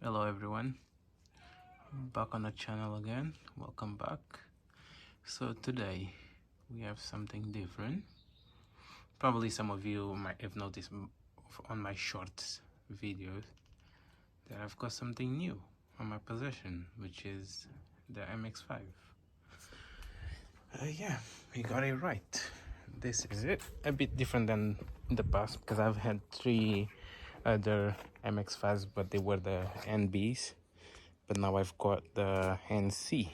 Hello everyone, back on the channel again. Welcome back. So today we have something different. Probably some of you might have noticed on my shorts videos that I've got something new on my possession, which is the MX5. Yeah, we got it right. This is it. A bit different than in the past because I've had three other MX5s, but they were the NBs. But now I've got the NC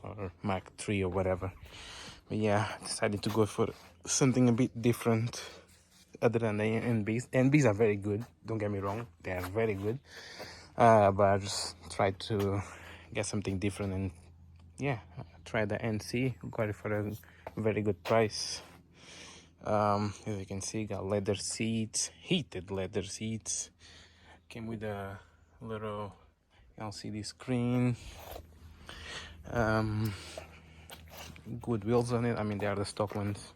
or Mark 3 or whatever. But yeah, I decided to go for something a bit different other than the NBs. NBs are very good, don't get me wrong, they are very good. But I just tried to get something different and yeah, try the NC. Got it for a very good price. As you can see, got leather seats, heated leather seats. Came with a little LCD screen. Good wheels on it. I mean, they are the stock ones.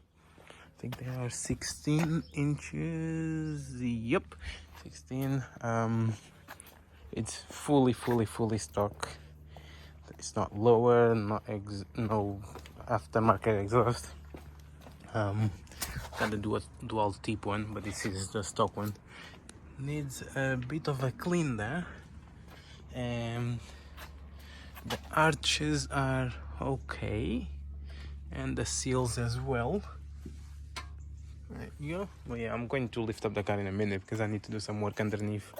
I think they are 16 inches. Yep, 16. It's fully stock. It's not lower, no aftermarket exhaust. Got the dual tip one, but this is the stock one. Needs a bit of a clean there. And the arches are okay, and the seals as well. Right, yeah. Well, yeah, I'm going to lift up the car in a minute because I need to do some work underneath,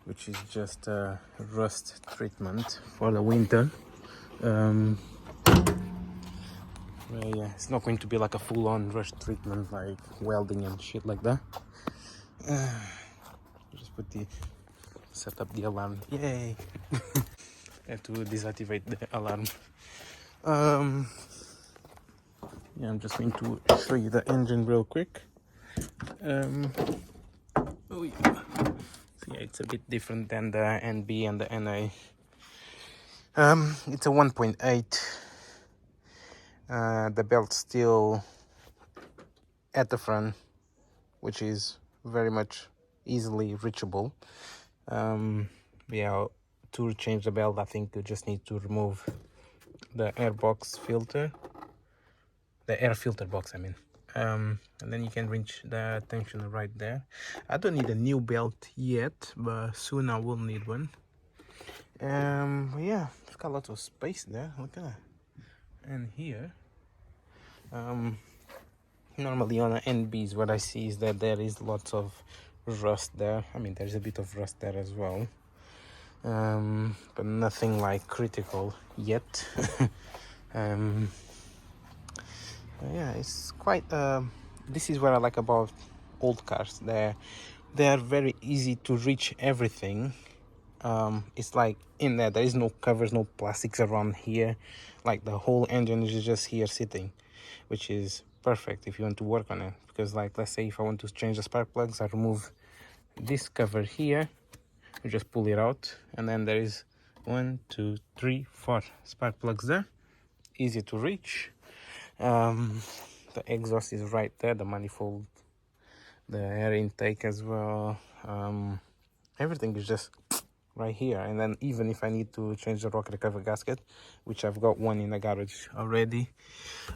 which is just a rust treatment for the winter. Well, yeah, it's not going to be like a full-on rust treatment like welding and shit like that. Just set up the alarm. Yay! I have to deactivate the alarm. Yeah, I'm just going to show you the engine real quick. Oh yeah. So yeah, it's a bit different than the NB and the NA. It's a 1.8. The belt's still at the front, which is very much easily reachable. Yeah, to change the belt, I think you just need to remove the airbox filter, the air filter box, I mean. And then you can reach the tensioner right there. I don't need a new belt yet, but soon I will need one. Yeah, it's got lots of space there. Look at that. And here, normally on the NBs, what I see is that there is lots of rust there. I mean, there's a bit of rust there as well, but nothing like critical yet. Yeah, it's quite. This is what I like about old cars. They are very easy to reach everything. It's like in there is no covers, no plastics around here. Like the whole engine is just here sitting, which is perfect if you want to work on it. Because like, let's say if I want to change the spark plugs, I remove this cover here, you just pull it out, and then there is 1, 2, 3, 4 spark plugs there, easy to reach. The exhaust is right there, the manifold, the air intake as well. Everything is just right here. And then even if I need to change the rocker cover gasket, which I've got one in the garage already,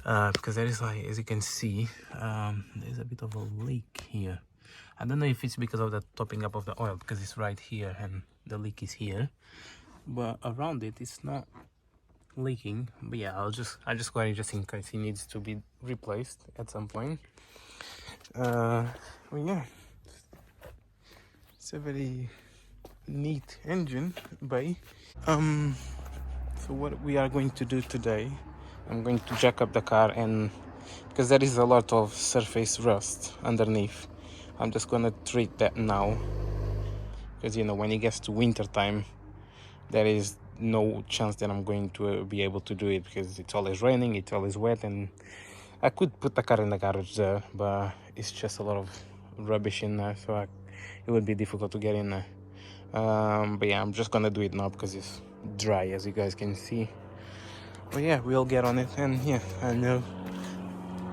because there is, like, as you can see, there's a bit of a leak here. I don't know if it's because of the topping up of the oil, because it's right here and the leak is here, but around it it's not leaking. But yeah, I just got it just in case it needs to be replaced at some point. Well, yeah, it's a very neat engine bay. So what we are going to do today, I'm going to jack up the car, and because there is a lot of surface rust underneath, I'm just gonna treat that now, because you know, when it gets to winter time, there is no chance that I'm going to be able to do it, because it's always raining, it's always wet, and I could put the car in the garage there, but it's just a lot of rubbish in there, so it would be difficult to get in there. But yeah, I'm just gonna do it now because it's dry, as you guys can see. But yeah, we'll get on it. And yeah, I know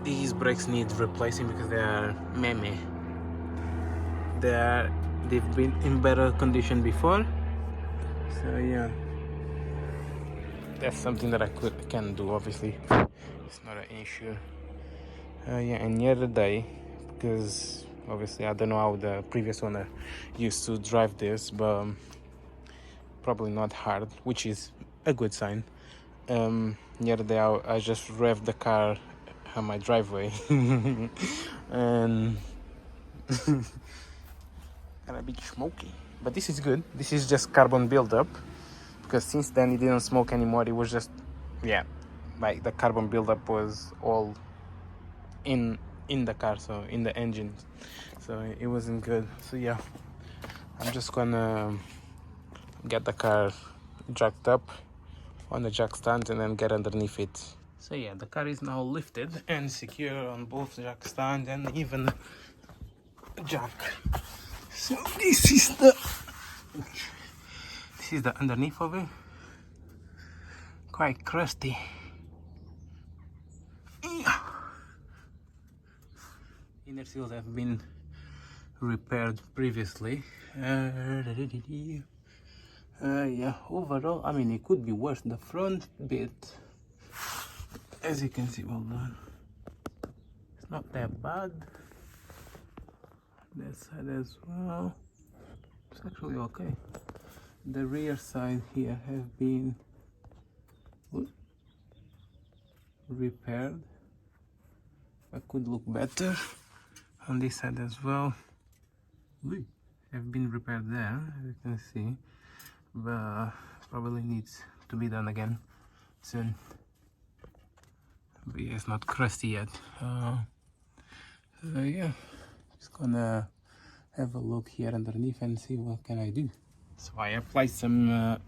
these brakes need replacing because they are meme. They've been in better condition before, So yeah, that's something that I can do. Obviously, it's not an issue. Yeah, and the other day, because obviously I don't know how the previous owner used to drive this, but probably not hard, which is a good sign. The other day I just revved the car on my driveway and got a bit smoky, but this is good. This is just carbon buildup, because since then it didn't smoke anymore. It was just, yeah, like the carbon buildup was all in the car, so in the engine, so it wasn't good. So yeah, I'm just gonna get the car jacked up on the jack stand and then get underneath it. So yeah, the car is now lifted and secure on both jack stand and even jack. So this is the underneath of it. Quite crusty. Inner seals have been repaired previously. Yeah, overall, I mean, it could be worse. The front bit, as you can see, well done. It's not that bad. That side as well. It's actually okay. The rear side here have been repaired. I could look better on this side as well. Have been repaired there, as you can see, but probably needs to be done again soon. But yeah, it's not crusty yet. So yeah, just gonna have a look here underneath and see what can I do. So I applied some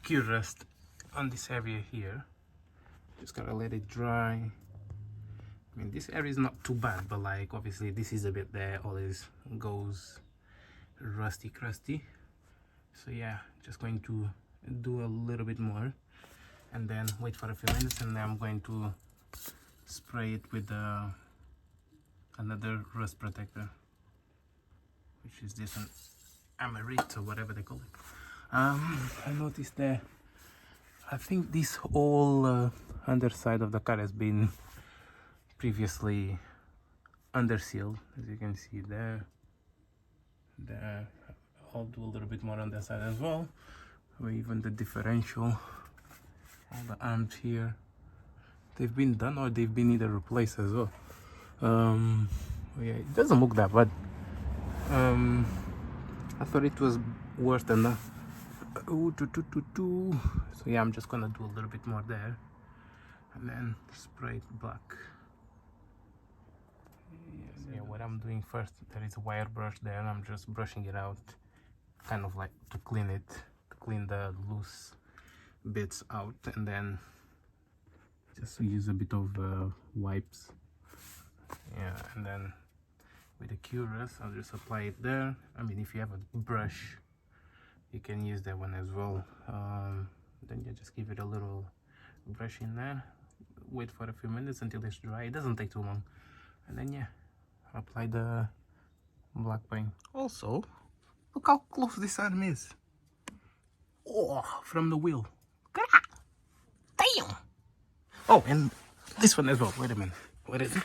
cure rust on this area here. Just gotta let it dry. I mean, this area is not too bad, but like obviously this is a bit there always goes rusty crusty. So yeah, just going to do a little bit more and then wait for a few minutes, and then I'm going to spray it with another rust protector, which is this one, Amerit or whatever they call it. I noticed that I think this whole underside of the car has been previously undersealed, as you can see there. I'll do a little bit more on that side as well, or even the differential, all the arms here, they've been done or they've been either replaced as well. Yeah, it doesn't look that bad. I thought it was worse than that. So yeah, I'm just gonna do a little bit more there and then spray it black. Yeah, what I'm doing first, there is a wire brush there, and I'm just brushing it out, kind of like to clean it, to clean the loose bits out, and then just use a bit of wipes. Yeah, and then with the curers, I'll just apply it there. I mean, if you have a brush, you can use that one as well. Then you just give it a little brush in there, wait for a few minutes until it's dry. It doesn't take too long, and then yeah, apply the black paint. Also, look how close this arm is. Oh, from the wheel. Damn. Oh, and this one as well. Wait a minute. What is it?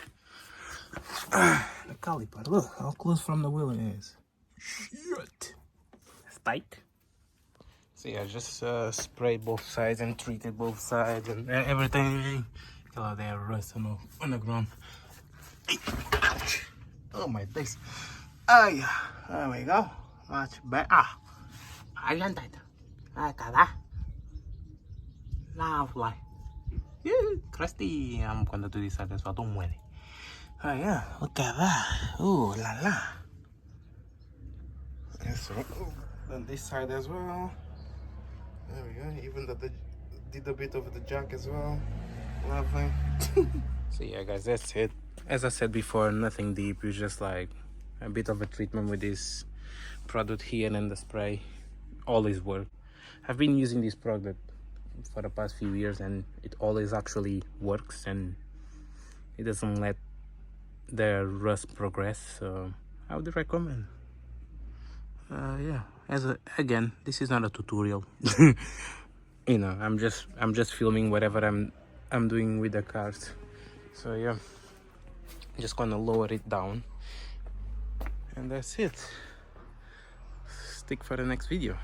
The caliper. Look how close from the wheel it is. Shit. It's tight. So yeah, just spray both sides and treated both sides and everything. Till they are rust on the ground. Ouch. Oh my days. Oh yeah, there we go. Much better. Ayantate. Acá. Lovely. Yeah, crusty. I'm gonna do this side as well. Don't worry. Oh yeah, look at that. Ooh la la. Yes, then this side as well. There we go. Even did a bit of the jack as well. Lovely. So yeah, guys, that's it. As I said before, nothing deep. It's just like a bit of a treatment with this product here and the spray. Always work. I've been using this product for the past few years, and it always actually works, and it doesn't let the rust progress. So I would recommend. yeah, again, this is not a tutorial. You know, I'm just filming whatever I'm doing with the cars. So yeah, just gonna lower it down, and that's it. Stick for the next video.